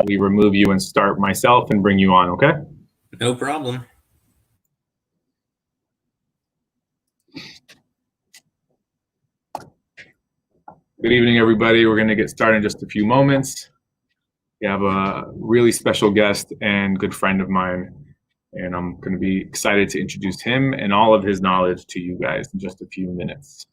we remove you and start myself and bring you on, okay? No problem. Good evening, everybody. We're going to get started in just a few moments. We have a really special guest and good friend of mine, and I'm going to be excited to introduce him and all of his knowledge to you guys in just a few minutes.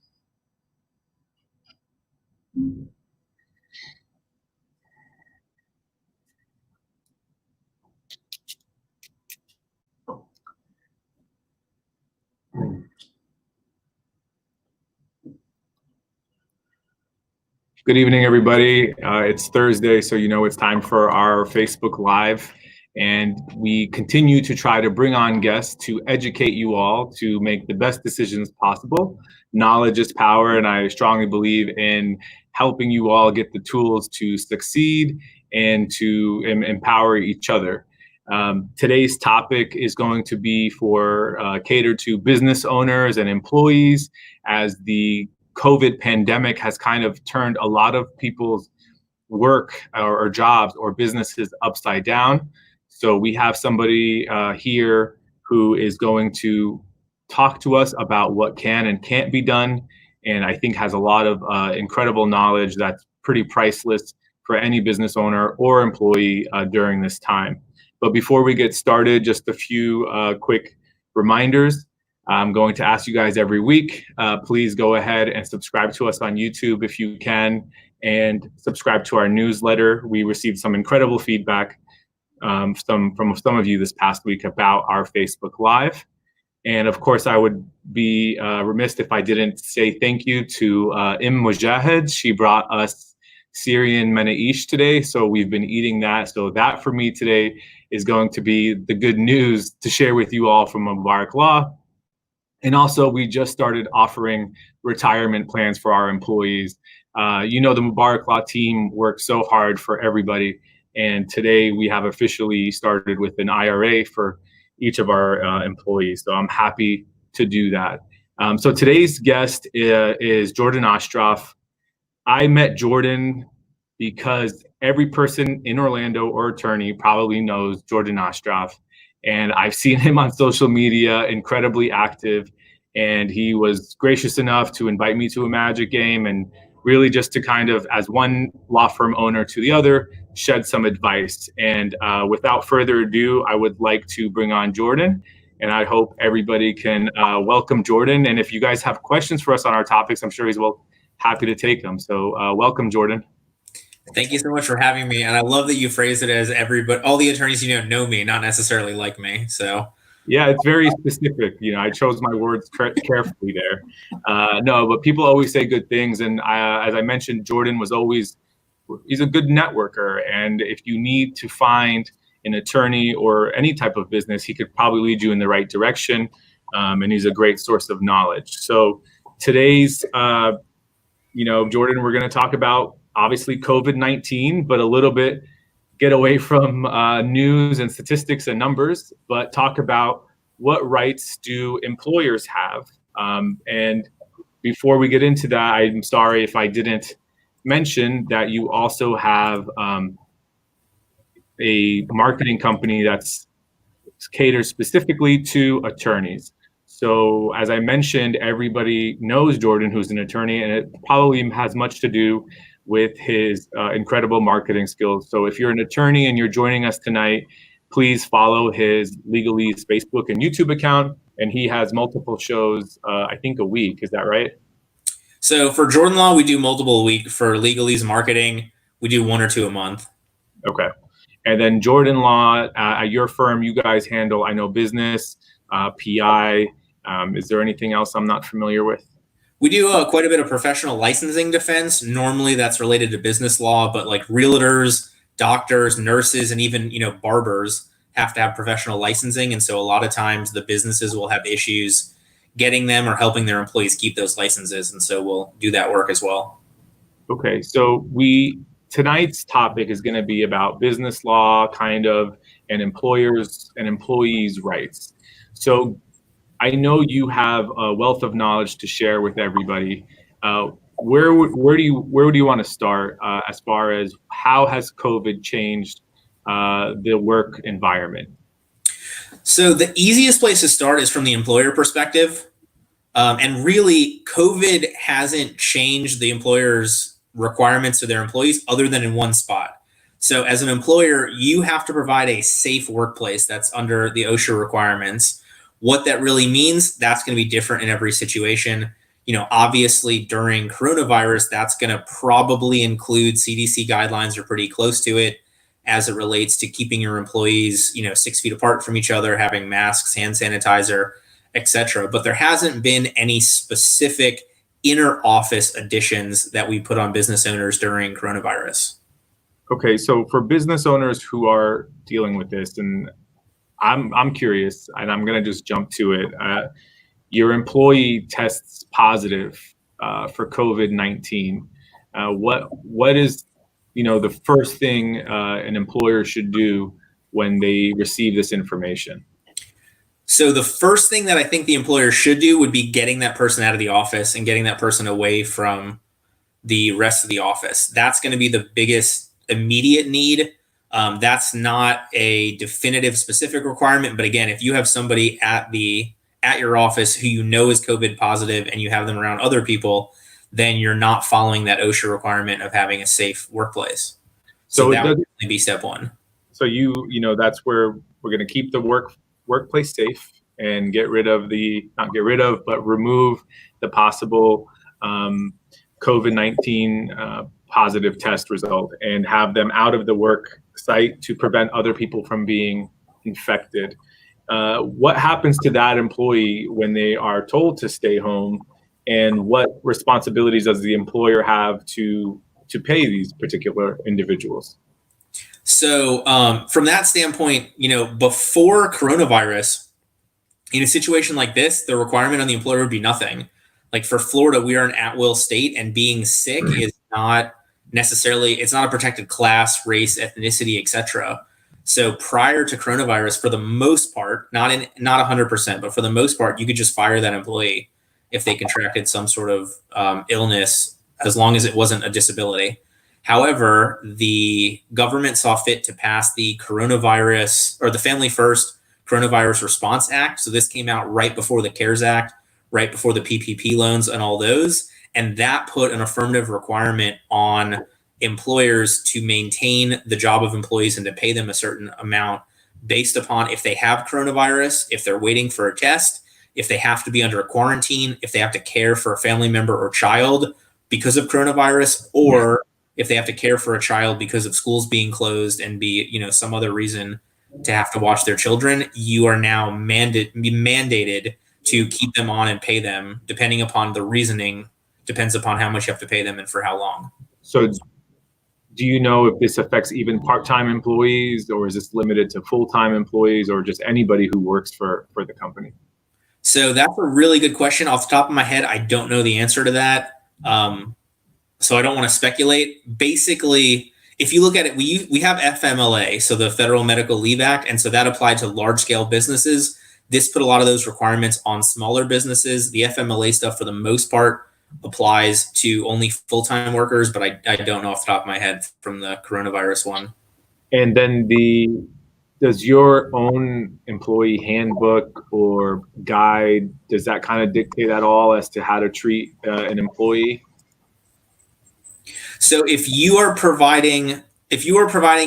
Good evening, everybody. It's Thursday, so you know it's time for our Facebook Live. And we continue to try to bring on guests to educate you all to make the best decisions possible. Knowledge is power, and I strongly believe in helping you all get the tools to succeed and to empower each other. Today's topic is going to be for catered to business owners and employees, as the COVID pandemic has kind of turned a lot of people's work or jobs or businesses upside down. So we have somebody here who is going to talk to us about what can and can't be done, and I think has a lot of incredible knowledge that's pretty priceless for any business owner or employee during this time. But before we get started, just a few quick reminders. I'm going to ask you guys every week, please go ahead and subscribe to us on YouTube if you can, and subscribe to our newsletter. We received some incredible feedback from some of you this past week about our Facebook Live. And of course, I would be remiss if I didn't say thank you to Mujahid. She brought us Syrian menaish today, so we've been eating that. So that for me today is going to be the good news to share with you all from Mubarak Law. And also, we just started offering retirement plans for our employees. You know, the Mubarak Law team works so hard for everybody. And today we have officially started with an IRA for each of our employees. So I'm happy to do that. So today's guest is Jordan Ostroff. I met Jordan because every person in Orlando or attorney probably knows Jordan Ostroff. And I've seen him on social media, incredibly active, and he was gracious enough to invite me to a Magic game, and really just to kind of, as one law firm owner to the other, shed some advice. And without further ado, I would like to bring on Jordan, and I hope everybody can welcome Jordan. And if you guys have questions for us on our topics, I'm sure he's happy to take them. So welcome, Jordan. Thank you so much for having me, and I love that you phrased it as everybody, all the attorneys know me, not necessarily like me. So yeah, it's very specific. You know, I chose my words carefully there. No, but people always say good things, and as I mentioned, Jordan he's a good networker, and if you need to find an attorney or any type of business, he could probably lead you in the right direction, and he's a great source of knowledge. So today's, Jordan, we're going to talk about obviously COVID-19, but a little bit get away from news and statistics and numbers, but talk about what rights do employers have. And before we get into that, I'm sorry if I didn't mention that you also have a marketing company that's caters specifically to attorneys. So as I mentioned, everybody knows Jordan, who's an attorney, and it probably has much to do with his incredible marketing skills. So if you're an attorney and you're joining us tonight, please follow his Legalese Facebook and YouTube account. And he has multiple shows, I think a week. Is that right? So for Jordan Law, we do multiple a week. For Legalese Marketing, we do 1 or 2 a month. Okay. And then Jordan Law, at your firm, you guys handle, I know, business, PI. Is there anything else I'm not familiar with? We do quite a bit of professional licensing defense. Normally that's related to business law, but like realtors, doctors, nurses, and even, barbers have to have professional licensing. And so a lot of times the businesses will have issues getting them or helping their employees keep those licenses. And so we'll do that work as well. Okay. So tonight's topic is going to be about business law, kind of, and employers and employees' rights. So I know you have a wealth of knowledge to share with everybody. Where do you want to start as far as how has COVID changed the work environment? So the easiest place to start is from the employer perspective. And really, COVID hasn't changed the employer's requirements to their employees other than in one spot. So as an employer, you have to provide a safe workplace that's under the OSHA requirements. What that really means, that's going to be different in every situation. Obviously during coronavirus, that's going to probably include CDC guidelines or pretty close to it as it relates to keeping your employees, 6 feet apart from each other, having masks, hand sanitizer, etc. But there hasn't been any specific inner office additions that we put on business owners during coronavirus. Okay, so for business owners who are dealing with this, and I'm curious, and I'm going to just jump to it. Your employee tests positive for COVID-19. What is the first thing an employer should do when they receive this information? So the first thing that I think the employer should do would be getting that person out of the office and getting that person away from the rest of the office. That's going to be the biggest immediate need. That's not a definitive specific requirement, but again, if you have somebody at your office who is COVID positive and you have them around other people, then you're not following that OSHA requirement of having a safe workplay. So that would be step one. So that's where we're going to keep the workplace safe and remove the possible COVID-19 positive test result and have them out of the work site to prevent other people from being infected. What happens to that employee when they are told to stay home, and what responsibilities does the employer have to pay these particular individuals? So from that standpoint, before coronavirus, in a situation like this, the requirement on the employer would be nothing. Like for Florida, we are an at-will state, and being sick is not necessarily, it's not a protected class, race, ethnicity, etc. So prior to coronavirus, for the most part, not 100%, but for the most part, you could just fire that employee if they contracted some sort of illness, as long as it wasn't a disability. However, the government saw fit to pass the coronavirus, or the Family First Coronavirus Response Act. So this came out right before the CARES Act, right before the PPP loans and all those. And that put an affirmative requirement on employers to maintain the job of employees and to pay them a certain amount based upon if they have coronavirus, if they're waiting for a test, if they have to be under a quarantine, if they have to care for a family member or child because of coronavirus, or if they have to care for a child because of schools being closed and be, some other reason to have to watch their children. You are now mandated to keep them on and pay them, depending upon the reasoning, depends upon how much you have to pay them and for how long. So do you know if this affects even part-time employees, or is this limited to full-time employees, or just anybody who works for the company? So that's a really good question. Off the top of my head, I don't know the answer to that. So I don't want to speculate. Basically, if you look at it, we have FMLA, so the Federal Medical Leave Act, and so that applied to large-scale businesses. This put a lot of those requirements on smaller businesses. The FMLA stuff, for the most part, applies to only full-time workers, but I don't know off the top of my head from the coronavirus one. And then does your own employee handbook or guide, does that kind of dictate at all as to how to treat an employee? So if you are providing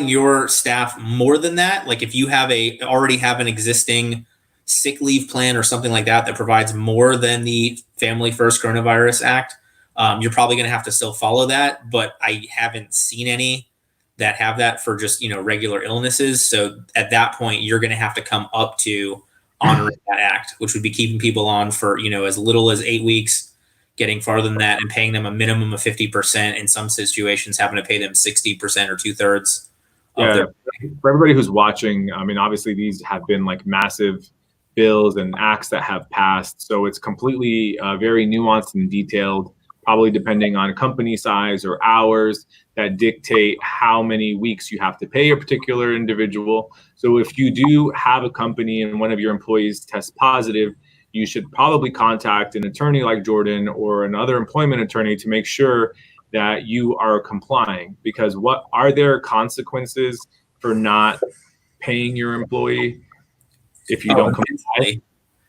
your staff more than that, like if you already have an existing sick leave plan or something like that provides more than the Family First Coronavirus Act, you're probably going to have to still follow that. But I haven't seen any that have that for just, regular illnesses. So at that point, you're going to have to come up to honoring that act, which would be keeping people on for, as little as 8 weeks, getting farther than that, and paying them a minimum of 50%. In some situations, having to pay them 60% or 2/3. For everybody who's watching, I mean, obviously these have been like massive bills and acts that have passed. So it's completely very nuanced and detailed, probably depending on company size or hours that dictate how many weeks you have to pay a particular individual. So if you do have a company and one of your employees tests positive, you should probably contact an attorney like Jordan or another employment attorney to make sure that you are complying, because what are there consequences for not paying your employee if you don't comply?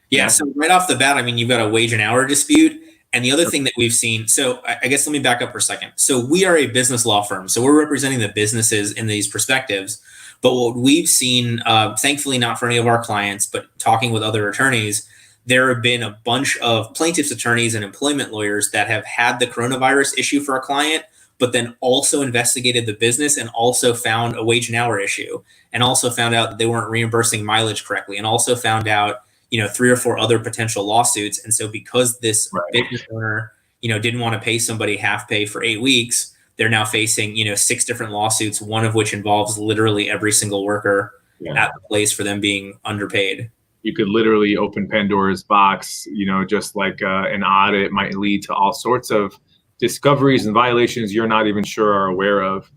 Yeah. So right off the bat, I mean, you've got a wage and hour dispute. And the other thing that we've seen, so I guess let me back up for a second. So we are a business law firm. So we're representing the businesses in these perspectives. But what we've seen, thankfully not for any of our clients, but talking with other attorneys, there have been a bunch of plaintiffs' attorneys and employment lawyers that have had the coronavirus issue for a client, but then also investigated the business and also found a wage and hour issue, and also found out that they weren't reimbursing mileage correctly, and also found out, 3 or 4 other potential lawsuits. And so because this business owner, didn't want to pay somebody half pay for 8 weeks, they're now facing, 6 different lawsuits, one of which involves literally every single worker at the place for them being underpaid. You could literally open Pandora's box, just like an audit might lead to all sorts of discoveries and violations you're not even sure are aware of.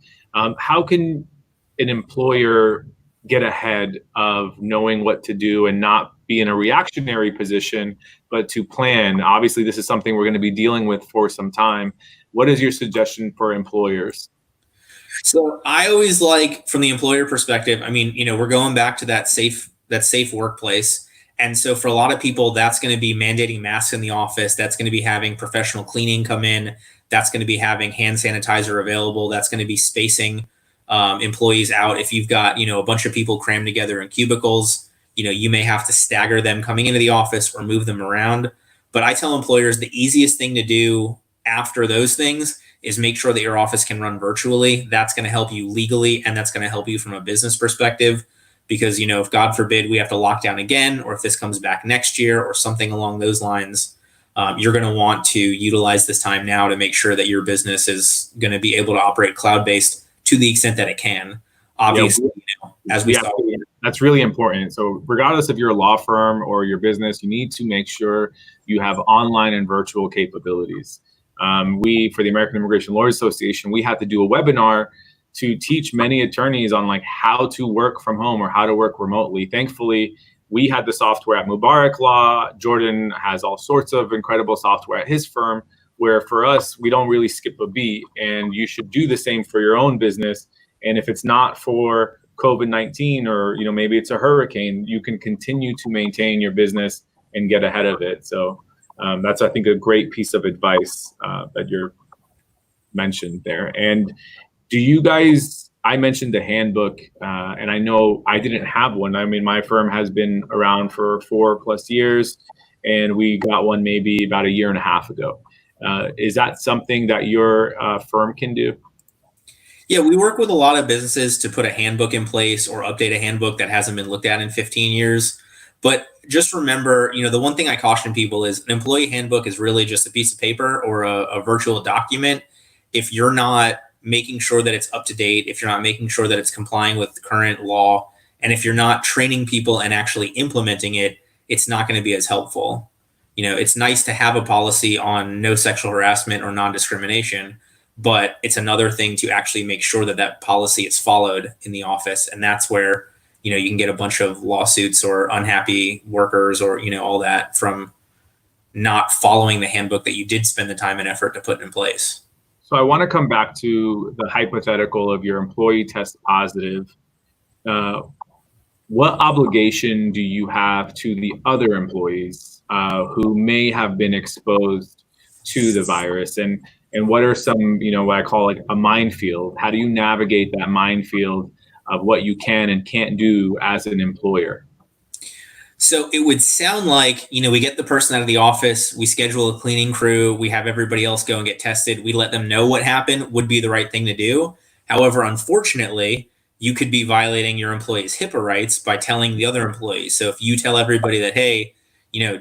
How can an employer get ahead of knowing what to do and not be in a reactionary position, but to plan? Obviously, this is something we're going to be dealing with for some time. What is your suggestion for employers? So I always like, from the employer perspective, I mean, we're going back to that safe workplace. And so for a lot of people, that's going to be mandating masks in the office. That's going to be having professional cleaning come in. That's going to be having hand sanitizer available. That's going to be spacing employees out. If you've got, a bunch of people crammed together in cubicles, you may have to stagger them coming into the office or move them around. But I tell employers the easiest thing to do after those things is make sure that your office can run virtually. That's going to help you legally, and that's going to help you from a business perspective. Because, if God forbid we have to lock down again, or if this comes back next year or something along those lines, you're going to want to utilize this time now to make sure that your business is going to be able to operate cloud-based to the extent that it can. Obviously, as we saw. That's really important. So regardless if you're a law firm or your business, you need to make sure you have online and virtual capabilities. We, for the American Immigration Lawyers Association, we had to do a webinar to teach many attorneys on how to work from home or how to work remotely. Thankfully, we had the software at Mubarak Law. Jordan has all sorts of incredible software at his firm, where for us, we don't really skip a beat, and you should do the same for your own business. And if it's not for COVID-19 or, maybe it's a hurricane, you can continue to maintain your business and get ahead of it. So that's, I think, a great piece of advice that you're mentioned there. And do you guys, I mentioned the handbook, and I know I didn't have one. I mean, my firm has been around for 4+ years, and we got one maybe about a year and a half ago. Is that something that your firm can do? Yeah, we work with a lot of businesses to put a handbook in place or update a handbook that hasn't been looked at in 15 years. But just remember, the one thing I caution people is an employee handbook is really just a piece of paper or a virtual document. If you're not making sure that it's up to date, if you're not making sure that it's complying with the current law, and if you're not training people and actually implementing it, it's not going to be as helpful. It's nice to have a policy on no sexual harassment or non-discrimination, but it's another thing to actually make sure that that policy is followed in the office. And that's where, you can get a bunch of lawsuits or unhappy workers or, all that from not following the handbook that you did spend the time and effort to put in place. So I want to come back to the hypothetical of your employee test positive. What obligation do you have to the other employees who may have been exposed to the virus? And what are some, what I call a minefield? How do you navigate that minefield of what you can and can't do as an employer? So it would sound like, we get the person out of the office, we schedule a cleaning crew, we have everybody else go and get tested, we let them know what happened, would be the right thing to do. However, unfortunately, you could be violating your employees' HIPAA rights by telling the other employees. So if you tell everybody that, hey,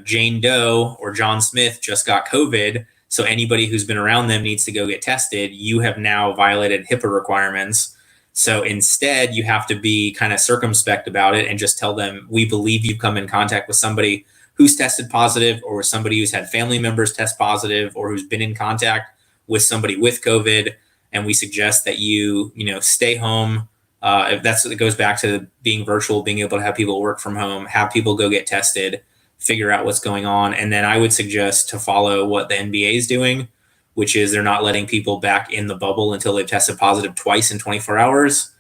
Jane Doe or John Smith just got COVID, so anybody who's been around them needs to go get tested, you have now violated HIPAA requirements. So instead, you have to be kind of circumspect about it and just tell them, we believe you've come in contact with somebody who's tested positive, or with somebody who's had family members test positive, or who's been in contact with somebody with COVID. And we suggest that you, stay home. If that's what it goes back to being virtual, being able to have people work from home, have people go get tested, figure out what's going on. And then I would suggest to follow what the NBA is doing, which is they're not letting people back in the bubble until they've tested positive twice in 24 hours.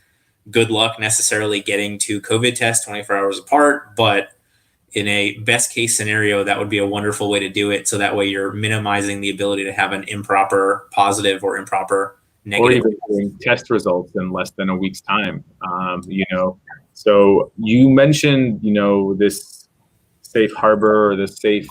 good luck necessarily getting to COVID tests 24 hours apart, but in a best case scenario, that would be a wonderful way to do it. So that way you're minimizing the ability to have an improper positive or improper negative. Or even getting test results in less than a week's time. So you mentioned, this safe harbor or the safe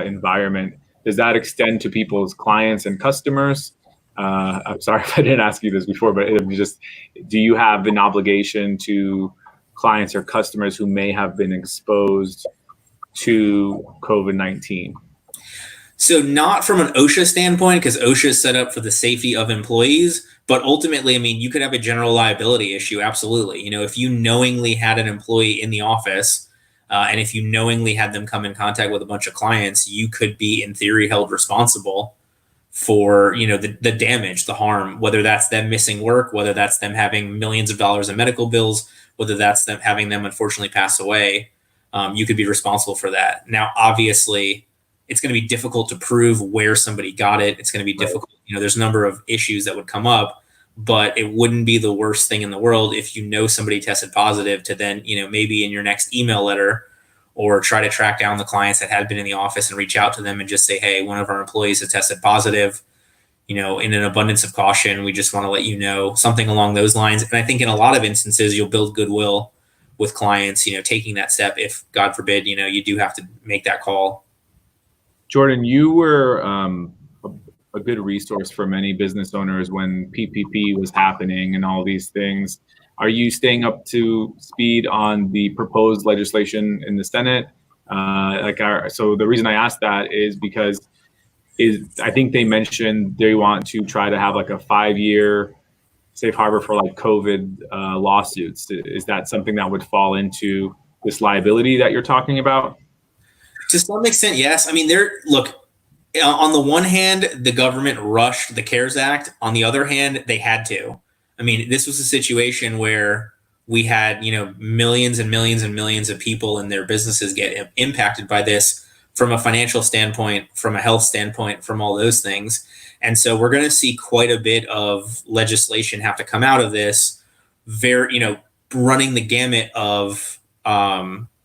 environment. Does that extend to people's clients and customers? I'm sorry if I didn't ask you this before, but it was just, do you have an obligation to clients or customers who may have been exposed to COVID-19? So not from an OSHA standpoint, because OSHA is set up for the safety of employees, but ultimately, you could have a general liability issue. Absolutely. If you knowingly had an employee in the office, and if you knowingly had them come in contact with a bunch of clients, you could be in theory held responsible for, the damage, the harm, whether that's them missing work, whether that's them having millions of dollars in medical bills, whether that's them having them unfortunately pass away. You could be responsible for that. Now, obviously, it's going to be difficult to prove where somebody got it. It's going to be difficult. There's a number of issues that would come up, but it wouldn't be the worst thing in the world if somebody tested positive to then, maybe in your next email letter or try to track down the clients that had been in the office and reach out to them and just say, hey, one of our employees has tested positive. In an abundance of caution, we just want to let you know, something along those lines. And I think in a lot of instances, you'll build goodwill with clients, taking that step if, God forbid, you do have to make that call. Jordan, you were a good resource for many business owners when PPP was happening and all these things. Are you staying up to speed on the proposed legislation in the Senate? So the reason I asked that is because I think they mentioned they want to try to have like a 5-year safe harbor for like COVID lawsuits. Is that something that would fall into this liability that you're talking about? To some extent, yes. On the one hand, the government rushed the CARES Act. On the other hand, they had to. This was a situation where we had, millions and millions and millions of people and their businesses get impacted by this from a financial standpoint, from a health standpoint, from all those things. And so we're going to see quite a bit of legislation have to come out of this, running the gamut of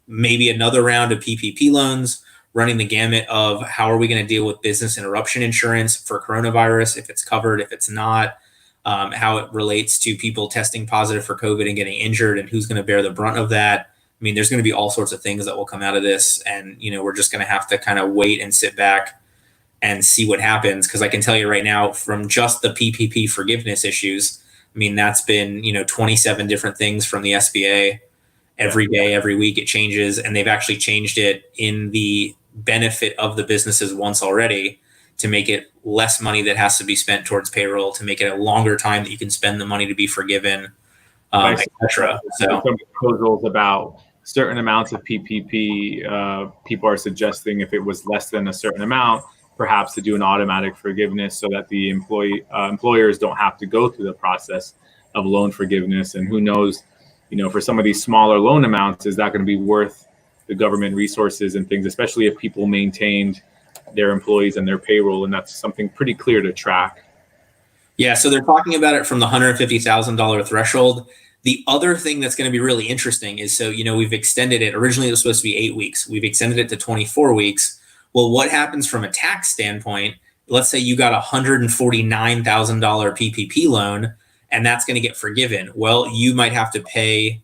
maybe another round of PPP loans, running the gamut of how are we going to deal with business interruption insurance for coronavirus, if it's covered, if it's not, how it relates to people testing positive for COVID and getting injured and who's going to bear the brunt of that. There's going to be all sorts of things that will come out of this. And, we're just going to have to kind of wait and sit back and see what happens. Because I can tell you right now, from just the PPP forgiveness issues, that's been, 27 different things from the SBA. Every day, every week it changes. And they've actually changed it in the benefit of the businesses once already to make it less money that has to be spent towards payroll, to make it a longer time that you can spend the money to be forgiven, etc. So some proposals about certain amounts of PPP, people are suggesting if it was less than a certain amount, perhaps to do an automatic forgiveness so that the employers don't have to go through the process of loan forgiveness. And who knows, for some of these smaller loan amounts, is that going to be worth the government resources and things, especially if people maintained their employees and their payroll, and that's something pretty clear to track. Yeah, so they're talking about it from the $150,000 threshold. The other thing that's going to be really interesting is, we've extended it. Originally, it was supposed to be 8 weeks. We've extended it to 24 weeks. Well, what happens from a tax standpoint? Let's say you got a $149,000 PPP loan, and that's going to get forgiven. Well, you might have to pay,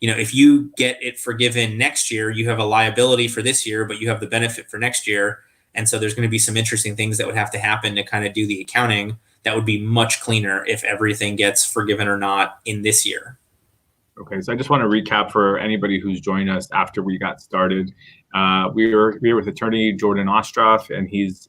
if you get it forgiven next year, you have a liability for this year, but you have the benefit for next year. And so there's going to be some interesting things that would have to happen to kind of do the accounting. That would be much cleaner if everything gets forgiven or not in this year. Okay, so I just want to recap for anybody who's joined us after we got started. We are here with attorney Jordan Ostroff, and he's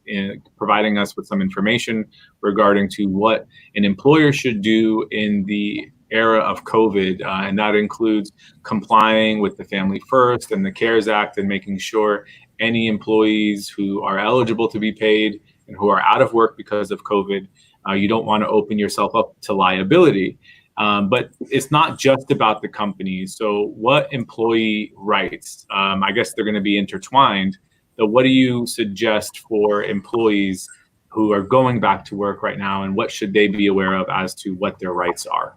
providing us with some information regarding to what an employer should do in the era of COVID, and that includes complying with the Family First and the CARES Act and making sure any employees who are eligible to be paid and who are out of work because of COVID, you don't want to open yourself up to liability. But it's not just about the company. So what employee rights, I guess they're going to be intertwined. So what do you suggest for employees who are going back to work right now, and what should they be aware of as to what their rights are?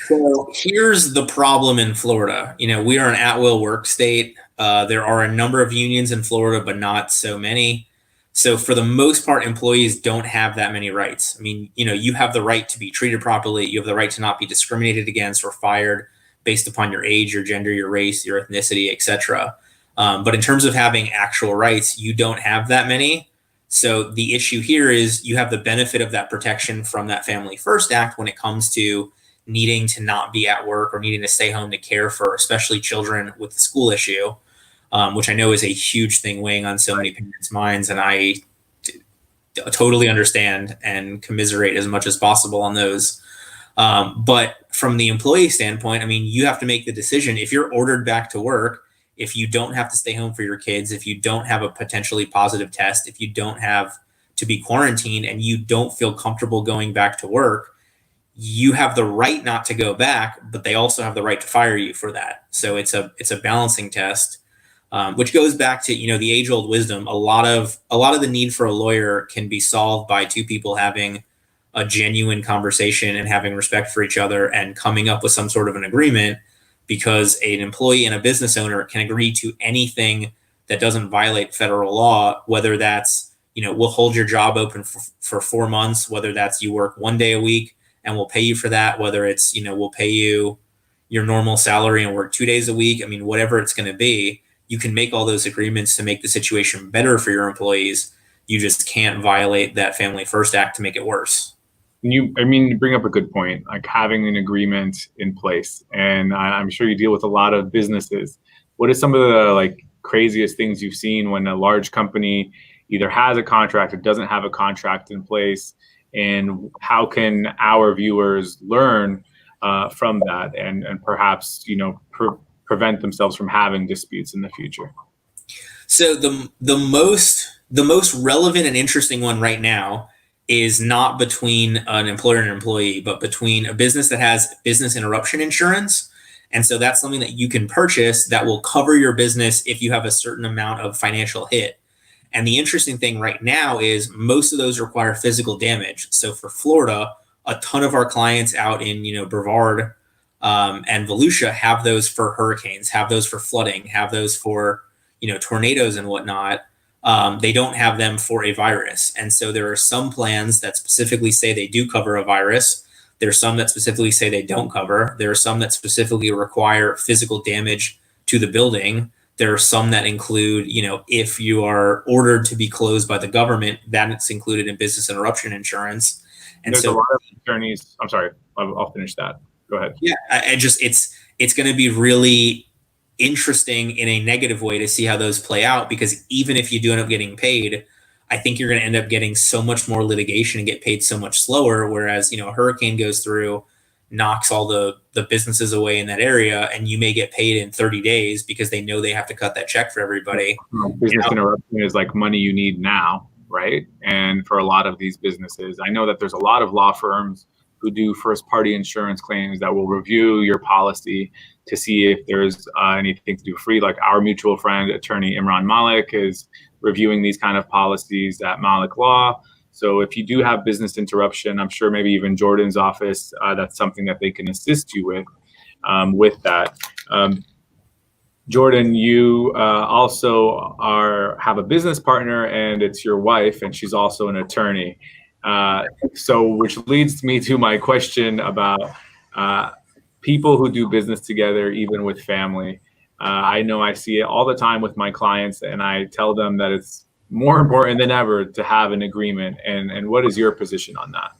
So here's the problem in Florida. We are an at-will work state. There are a number of unions in Florida, but not so many. So for the most part, employees don't have that many rights. I mean, you have the right to be treated properly. You have the right to not be discriminated against or fired based upon your age, your gender, your race, your ethnicity, etc. But in terms of having actual rights, you don't have that many. So the issue here is you have the benefit of that protection from that Family First Act when it comes to needing to not be at work or needing to stay home to care for especially children with the school issue, which I know is a huge thing weighing on so many parents' minds. And I totally understand and commiserate as much as possible on those. But from the employee standpoint, I mean, you have to make the decision. If you're ordered back to work, if you don't have to stay home for your kids, if you don't have a potentially positive test, if you don't have to be quarantined and you don't feel comfortable going back to work, you have the right not to go back, but they also have the right to fire you for that. So it's a balancing test, which goes back to the age old wisdom. A lot of the need for a lawyer can be solved by two people having a genuine conversation and having respect for each other and coming up with some sort of an agreement. Because an employee and a business owner can agree to anything that doesn't violate federal law, whether that's we'll hold your job open for 4 months, whether that's you work 1 day a week and we'll pay you for that, whether it's, we'll pay you your normal salary and work 2 days a week. I mean, whatever it's going to be, you can make all those agreements to make the situation better for your employees. You just can't violate that Family First Act to make it worse. You bring up a good point, like having an agreement in place. And I'm sure you deal with a lot of businesses. What are some of the craziest things you've seen when a large company either has a contract or doesn't have a contract in place? And how can our viewers learn from that and perhaps, prevent themselves from having disputes in the future? So the most relevant and interesting one right now is not between an employer and an employee, but between a business that has business interruption insurance. And so that's something that you can purchase that will cover your business if you have a certain amount of financial hit. And the interesting thing right now is most of those require physical damage. So for Florida, a ton of our clients out in, Brevard and Volusia have those for hurricanes, have those for flooding, have those for, tornadoes and whatnot. They don't have them for a virus. And so there are some plans that specifically say they do cover a virus. There's some that specifically say they don't cover. There are some that specifically require physical damage to the building. There are some that include, if you are ordered to be closed by the government, that's included in business interruption insurance. And there's a lot of attorneys. I'm sorry, I'll finish that. Go ahead. Yeah, it's going to be really interesting in a negative way to see how those play out, because even if you do end up getting paid, I think you're going to end up getting so much more litigation and get paid so much slower. Whereas, a hurricane goes through, knocks all the businesses away in that area, and you may get paid in 30 days because they know they have to cut that check for everybody. Business interruption is like money you need now, right? And for a lot of these businesses, I know that there's a lot of law firms who do first party insurance claims that will review your policy to see if there's anything to do free. Like our mutual friend, attorney Imran Malik, is reviewing these kind of policies at Malik Law. So if you do have business interruption, I'm sure maybe even Jordan's office, that's something that they can assist you with that. Jordan, you also have a business partner, and it's your wife, and she's also an attorney. So which leads me to my question about people who do business together, even with family. I know I see it all the time with my clients, and I tell them that it's more important than ever to have an agreement. And what is your position on that?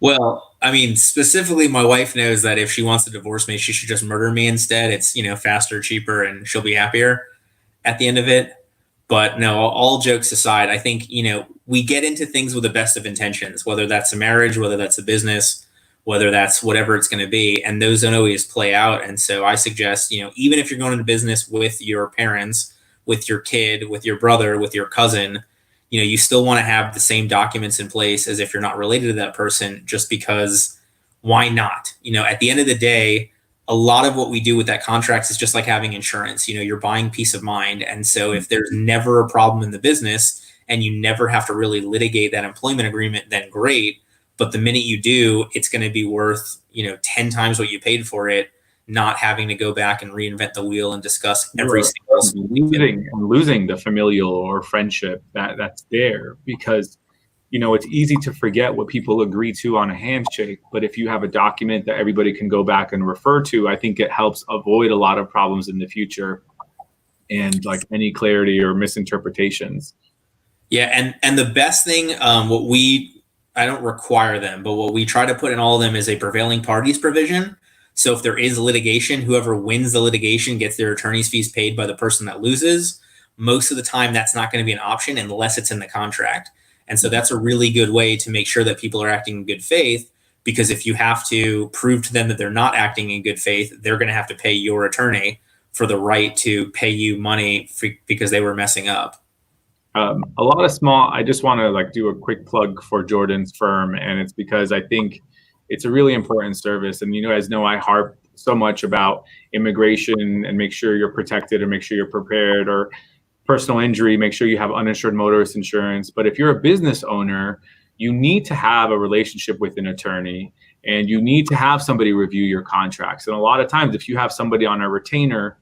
Well, I mean, specifically, my wife knows that if she wants to divorce me, she should just murder me instead. It's, faster, cheaper, and she'll be happier at the end of it. But no, all jokes aside, I think, we get into things with the best of intentions, whether that's a marriage, whether that's a business, whether that's whatever it's going to be. And those don't always play out. And so I suggest, even if you're going into business with your parents, with your kid, with your brother, with your cousin, you still want to have the same documents in place as if you're not related to that person, just because why not? At the end of the day, a lot of what we do with that contract is just like having insurance. You're buying peace of mind. And so if there's never a problem in the business and you never have to really litigate that employment agreement, then great. But the minute you do, it's going to be worth, 10 times what you paid for it, not having to go back and reinvent the wheel and discuss every single losing the familial or friendship that's there, because it's easy to forget what people agree to on a handshake. But if you have a document that everybody can go back and refer to, I think it helps avoid a lot of problems in the future and like any clarity or misinterpretations. Yeah, and the best thing, I don't require them, but what we try to put in all of them is a prevailing parties provision. So if there is litigation, whoever wins the litigation gets their attorney's fees paid by the person that loses. Most of the time, that's not going to be an option unless it's in the contract. And so that's a really good way to make sure that people are acting in good faith, because if you have to prove to them that they're not acting in good faith, they're going to have to pay your attorney for the right to pay you money because they were messing up. A lot of I just want to do a quick plug for Jordan's firm, and it's because I think it's a really important service. And you guys know I harp so much about immigration and make sure you're protected and make sure you're prepared, or personal injury, make sure you have uninsured motorist insurance. But if you're a business owner, you need to have a relationship with an attorney, and you need to have somebody review your contracts. And a lot of times, if you have somebody on a retainer,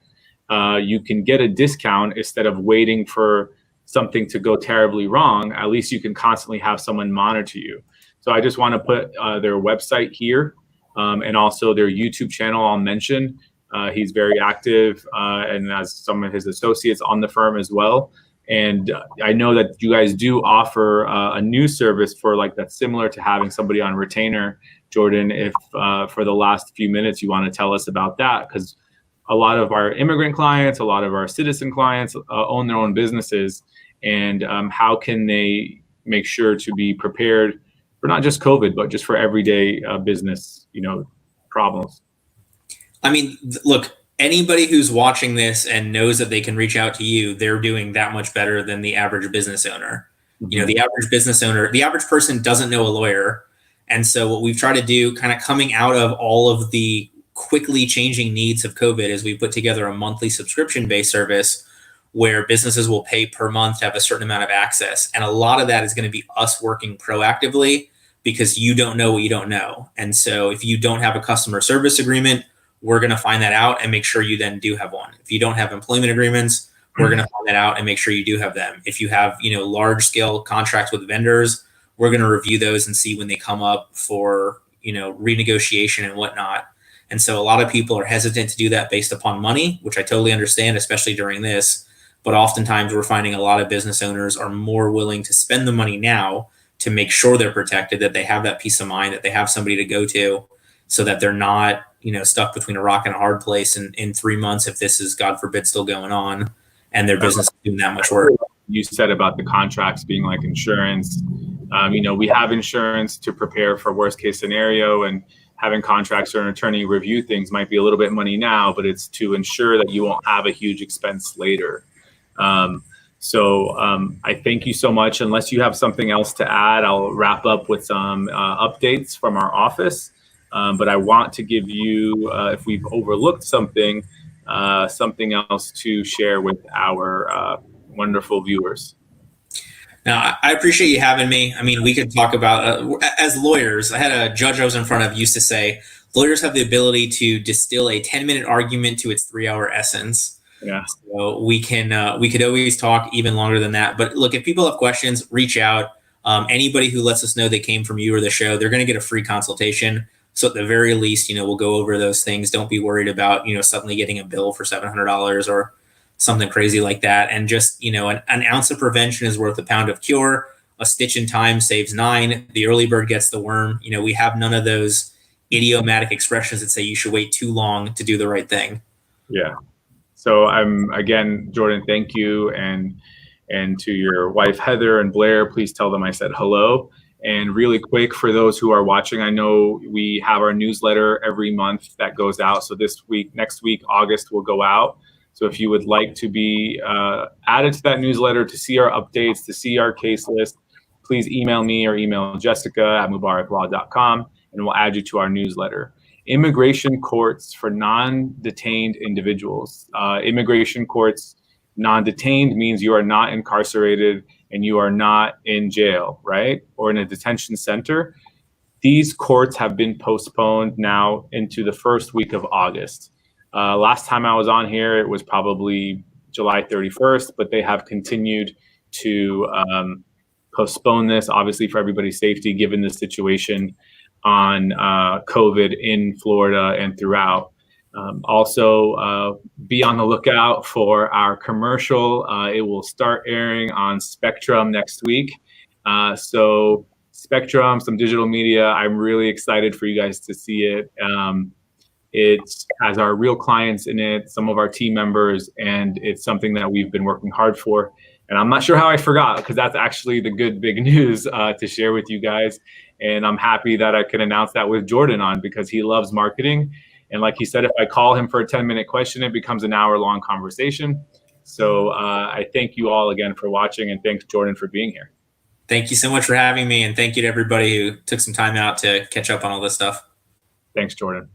you can get a discount instead of waiting for something to go terribly wrong. At least you can constantly have someone monitor you. So I just want to put their website here, and also their YouTube channel I'll mention. He's very active and has some of his associates on the firm as well. And I know that you guys do offer a new service for that's similar to having somebody on retainer. Jordan, if for the last few minutes you want to tell us about that, because a lot of our immigrant clients, a lot of our citizen clients own their own businesses. And how can they make sure to be prepared for not just COVID, but just for everyday business, problems? I mean, look, anybody who's watching this and knows that they can reach out to you, they're doing that much better than the average business owner. Mm-hmm. The average business owner, the average person doesn't know a lawyer. And so what we've tried to do, kind of coming out of all of the quickly changing needs of COVID, is we put together a monthly subscription-based service where businesses will pay per month to have a certain amount of access. And a lot of that is going to be us working proactively, because you don't know what you don't know. And so if you don't have a customer service agreement, we're going to find that out and make sure you then do have one. If you don't have employment agreements, we're going to find that out and make sure you do have them. If you have, large scale contracts with vendors, we're going to review those and see when they come up for, renegotiation and whatnot. And so a lot of people are hesitant to do that based upon money, which I totally understand, especially during this. But oftentimes we're finding a lot of business owners are more willing to spend the money now to make sure they're protected, that they have that peace of mind, that they have somebody to go to, so that they're not, stuck between a rock and a hard place in 3 months, if this is, God forbid, still going on and their business is doing that much work. You said about the contracts being like insurance. We have insurance to prepare for worst case scenario, and having contracts or an attorney review things might be a little bit money now, but it's to ensure that you won't have a huge expense later. So I thank you so much. Unless you have something else to add, I'll wrap up with some updates from our office. But I want to give you, if we've overlooked something else to share with our wonderful viewers. Now, I appreciate you having me. I mean, we could talk about, as lawyers, I had a judge I was in front of used to say, lawyers have the ability to distill a 10-minute argument to its 3-hour essence. Yeah. So we could always talk even longer than that. But look, if people have questions, reach out. Anybody who lets us know they came from you or the show, they're going to get a free consultation. So at the very least, we'll go over those things. Don't be worried about, suddenly getting a bill for $700 or something crazy like that. And just, an ounce of prevention is worth a pound of cure. A stitch in time saves 9. The early bird gets the worm. We have none of those idiomatic expressions that say you should wait too long to do the right thing. Yeah. So again, Jordan, thank you. And to your wife, Heather and Blair, please tell them I said hello. And really quick, for those who are watching, I know we have our newsletter every month that goes out. So next week, August, will go out. So if you would like to be added to that newsletter, to see our updates, to see our case list, please email me or email Jessica@mubaraklaw.com, and we'll add you to our newsletter. Immigration courts for non-detained individuals. Immigration courts, non-detained means you are not incarcerated and you are not in jail, right? Or in a detention center. these courts have been postponed now into the first week of August. Last time I was on here, it was probably July 31st, but they have continued to postpone this, obviously for everybody's safety, given the situation on COVID in Florida and throughout. Also, be on the lookout for our commercial. It will start airing on Spectrum next week. So Spectrum, some digital media. I'm really excited for you guys to see it. It has our real clients in it, some of our team members, and it's something that we've been working hard for. And I'm not sure how I forgot, because that's actually the good big news to share with you guys. And I'm happy that I can announce that with Jordan on, because he loves marketing. And like he said, if I call him for a 10-minute question, it becomes an hour-long conversation. So I thank you all again for watching, and thanks Jordan for being here. Thank you so much for having me, and thank you to everybody who took some time out to catch up on all this stuff. Thanks, Jordan.